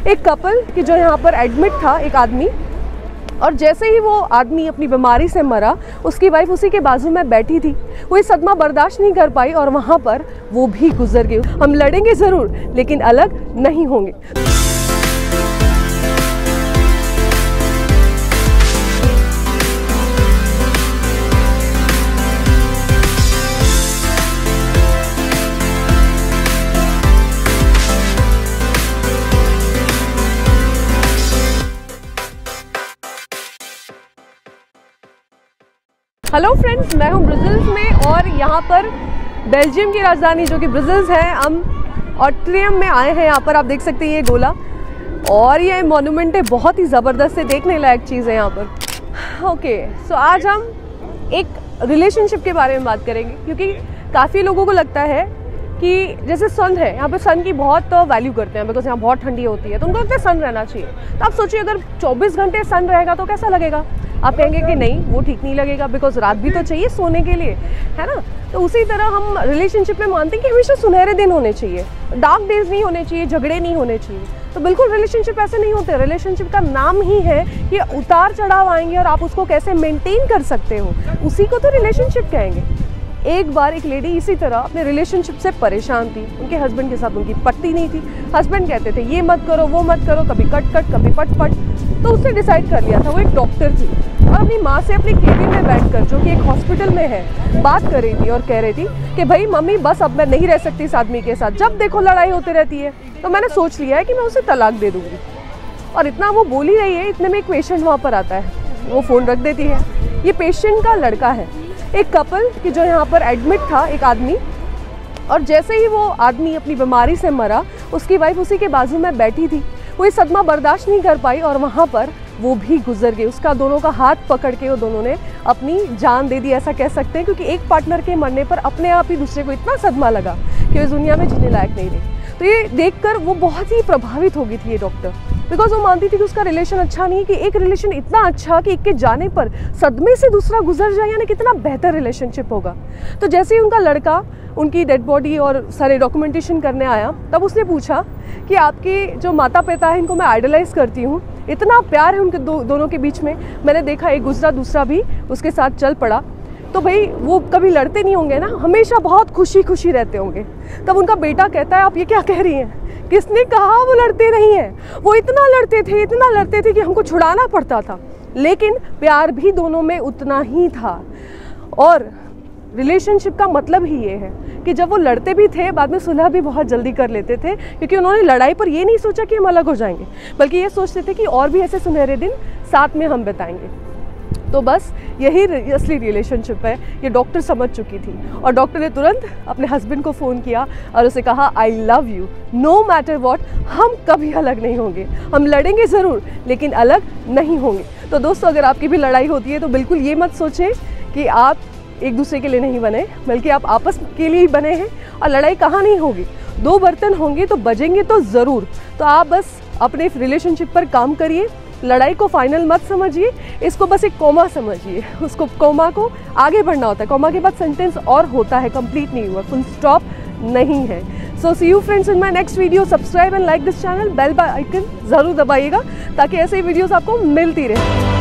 एक कपल कि जो यहाँ पर एडमिट था, एक आदमी, और जैसे ही वो आदमी अपनी बीमारी से मरा, उसकी वाइफ उसी के बाजू में बैठी थी। वो ये सदमा बर्दाश्त नहीं कर पाई और वहाँ पर वो भी गुजर गई। हम लड़ेंगे ज़रूर लेकिन अलग नहीं होंगे। हेलो फ्रेंड्स, मैं हूँ ब्रसेल्स में और यहाँ पर बेल्जियम की राजधानी जो कि ब्रसेल्स है, हम ऑट्रियम में आए हैं। यहाँ पर आप देख सकते हैं ये गोला और ये मोन्यूमेंट है, बहुत ही ज़बरदस्त है, देखने लायक चीज़ है यहाँ पर। ओके, सो आज हम एक रिलेशनशिप के बारे में बात करेंगे, क्योंकि काफ़ी लोगों को लगता है कि जैसे सन है, यहाँ पे सन की बहुत वैल्यू करते हैं, बिकॉज यहाँ बहुत ठंडी होती है, तो उनको लगता है सन रहना चाहिए। तो आप सोचिए अगर 24 घंटे सन रहेगा तो कैसा लगेगा। आप कहेंगे कि नहीं, वो ठीक नहीं लगेगा, बिकॉज रात भी तो चाहिए सोने के लिए, है ना। तो उसी तरह हम रिलेशनशिप में मानते हैं कि हमेशा सुनहरे दिन होने चाहिए, डार्क डेज नहीं होने चाहिए, झगड़े नहीं होने चाहिए। तो बिल्कुल रिलेशनशिप ऐसे नहीं होते। रिलेशनशिप का नाम ही है कि उतार चढ़ाव आएंगे और आप उसको कैसे मेंटेन कर सकते हो, उसी को तो रिलेशनशिप कहेंगे। एक बार एक लेडी इसी तरह अपने रिलेशनशिप से परेशान थी। उनके हस्बैंड के साथ उनकी पटती नहीं थी। हस्बैंड कहते थे ये मत करो, वो मत करो, कभी कट कट, कभी पट पट। तो उसने डिसाइड कर लिया था, वो एक डॉक्टर थी और अपनी माँ से अपनी केबिन में बैठकर, जो कि एक हॉस्पिटल में है, बात कर रही थी और कह रही थी कि भाई मम्मी, बस अब मैं नहीं रह सकती इस आदमी के साथ, जब देखो लड़ाई होती रहती है, तो मैंने सोच लिया है कि मैं उसे तलाक दे दूँगी। और इतना वो बोल ही रही है, इतने में एक पेशेंट वहाँ पर आता है, वो फ़ोन रख देती है। ये पेशेंट का लड़का है, एक कपल कि जो यहाँ पर एडमिट था, एक आदमी, और जैसे ही वो आदमी अपनी बीमारी से मरा, उसकी वाइफ उसी के बाजू में बैठी थी। वो ये सदमा बर्दाश्त नहीं कर पाई और वहाँ पर वो भी गुजर गई। उसका दोनों का हाथ पकड़ के वो दोनों ने अपनी जान दे दी, ऐसा कह सकते हैं, क्योंकि एक पार्टनर के मरने पर अपने आप ही दूसरे को इतना सदमा लगा कि वो इस दुनिया में जीने लायक नहीं रही। तो ये देखकर वो बहुत ही प्रभावित हो गई थी ये डॉक्टर, बिकॉज वो मानती थी कि उसका रिलेशन अच्छा नहीं है, कि एक रिलेशन इतना अच्छा कि एक के जाने पर सदमे से दूसरा गुजर जाए, यानी कितना बेहतर रिलेशनशिप होगा। तो जैसे ही उनका लड़का उनकी डेड बॉडी और सारे डॉक्यूमेंटेशन करने आया, तब उसने पूछा कि आपके जो माता पिता हैं, इनको मैं आइडलाइज करती हूँ, इतना प्यार है उनके दोनों के बीच में, मैंने देखा एक गुजरा दूसरा भी उसके साथ चल पड़ा, तो भाई वो कभी लड़ते नहीं होंगे ना, हमेशा बहुत खुशी खुशी रहते होंगे। तब उनका बेटा कहता है आप ये क्या कह रही हैं, किसने कहा वो लड़ते नहीं हैं, वो इतना लड़ते थे कि हमको छुड़ाना पड़ता था, लेकिन प्यार भी दोनों में उतना ही था। और रिलेशनशिप का मतलब ही ये है कि जब वो लड़ते भी थे, बाद में सुलह भी बहुत जल्दी कर लेते थे, क्योंकि उन्होंने लड़ाई पर ये नहीं सोचा कि हम अलग हो जाएंगे, बल्कि ये सोचते थे कि और भी ऐसे सुनहरे दिन साथ में हम बिताएंगे। तो बस यही असली रिलेशनशिप है, ये डॉक्टर समझ चुकी थी और डॉक्टर ने तुरंत अपने हस्बैंड को फ़ोन किया और उसे कहा I love you, no matter what, हम कभी अलग नहीं होंगे, हम लड़ेंगे ज़रूर लेकिन अलग नहीं होंगे। तो दोस्तों, अगर आपकी भी लड़ाई होती है तो बिल्कुल ये मत सोचें कि आप एक दूसरे के लिए नहीं बने, बल्कि आप आपस के लिए ही बने हैं। और लड़ाई कहाँ नहीं होगी, दो बर्तन होंगे तो बजेंगे तो ज़रूर। तो आप बस अपने रिलेशनशिप पर काम करिए, लड़ाई को फाइनल मत समझिए, इसको बस एक कोमा समझिए। उसको कोमा को आगे बढ़ना होता है, कोमा के बाद सेंटेंस और होता है, कंप्लीट नहीं हुआ, फुल स्टॉप नहीं है। So see you friends in my next video. Subscribe and like this channel, bell icon ज़रूर दबाइएगा ताकि ऐसे ही वीडियोस आपको मिलती रहे।